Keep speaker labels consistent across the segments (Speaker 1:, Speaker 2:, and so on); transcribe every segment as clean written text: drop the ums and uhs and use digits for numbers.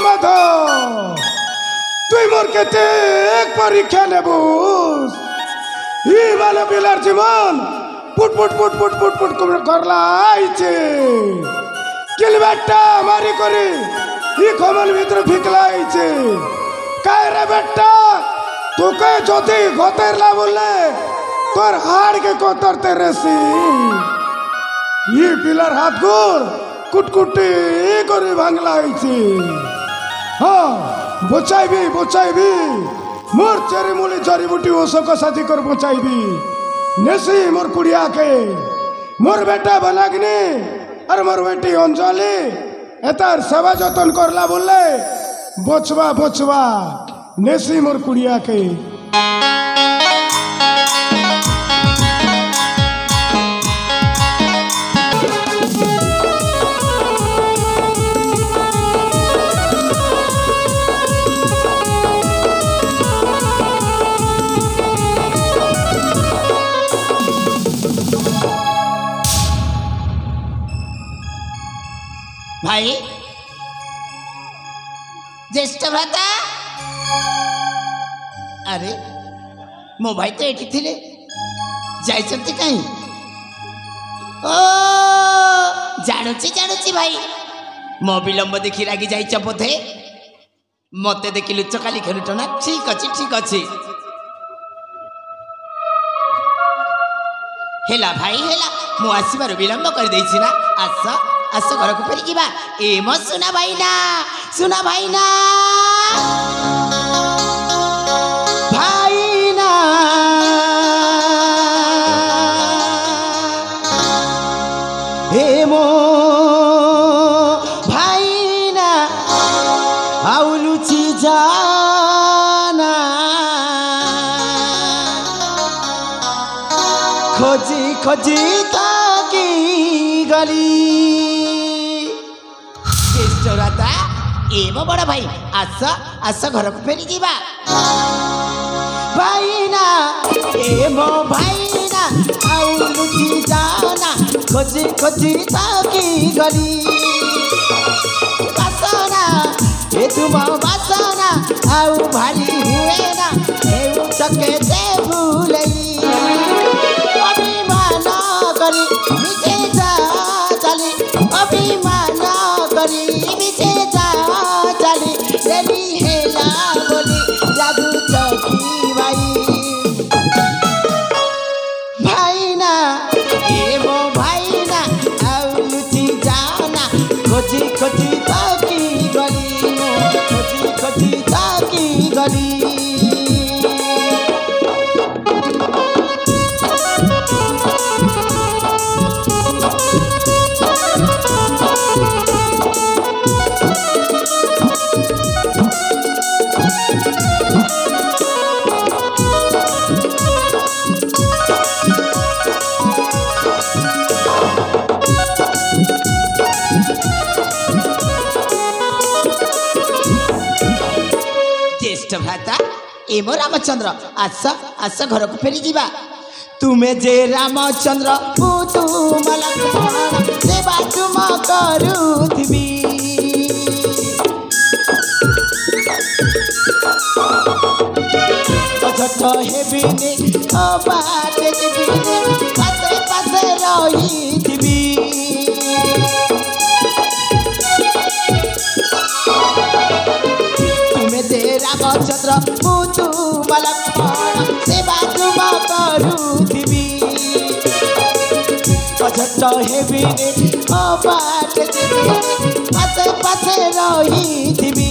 Speaker 1: माधो तुई मोर केते एक परीक्षा नेबुस ई वाला पिलार जीवन put put put put put put करला आइছে किल बेटा मारी करे ई कमल भीतर फिकला आइছে काय रे बेटा तू के जोती गोतेरला बोले तोर हाड़ के कोतरते रेसी ई पिलार हाथ गोर कुटकुटी करे भांगला आइছে हाँ बचाइबी मोर चेरी मूली जड़ी बूटी ओसक साथी कर बचाइबी नेसी मोर कुड़िया के मोर बेटा बनागनी और मोर बेटी अंजलि एतार सेवा जतन करला बोले बचवा बचवा नेसी मोर कुड़िया के
Speaker 2: भाई ज्येष्ठ भ्राता अरे मो भाई तो एठी थिले जाइछंती कहीं ओ जानुची भाई मो विलंब देखी रागी जाइछ बोधे मते देखि लुच्च काली खेलुट ना ठीक अछि हेला भाई हेला मु आसीबार विलंब कर देछि ना आस घर को फेरी बा ए मो सुना भाई ना ए मो भाई ना आउलुची जाना खोजी ताकी गली ज्येष्ठराता एवं बड़ा भाई आस घर को फेरी जीवा भाईना एमो भाईना आउलुची जाना खोजी ताकी गली बासना ए तुम बासना आउ भारी हुए ना हेउ सके दे भूलई अभिमान करी मिचे जा चली अभिमान करी मिचे जा चली रेली हेला बोली जादू चौकी भाईना एमो भाईना आउलुची जाना खोजी ताकी गली खोजी ताकी गली भ्राता एमो रामचंद्र आस घर को फेरी जीवा तुम्हें जे रामचंद्र पुतु लक्ष्मण सेवा तुम करुथिबी झट हेबिनी बाटे जीबिनी पासे रहिथिबी रामचंद्र पुतु लक्ष्मण सेवा तुम करुथिबी झट हेबिनी बाटे जीबिनी पासे रहिथिबी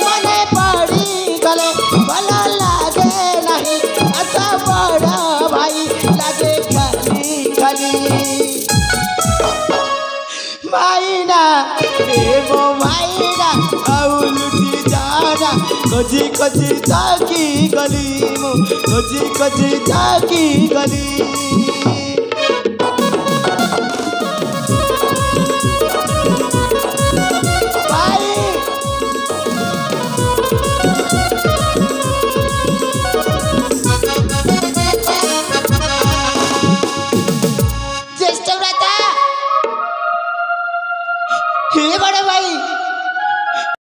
Speaker 2: मने पड़ी गले भल लागे नहीं आशा बड़ा भाई लागे खाली भाईना एमो भाईना आउलुची जाना खोजी ताकी गली खोजी ताकी गली।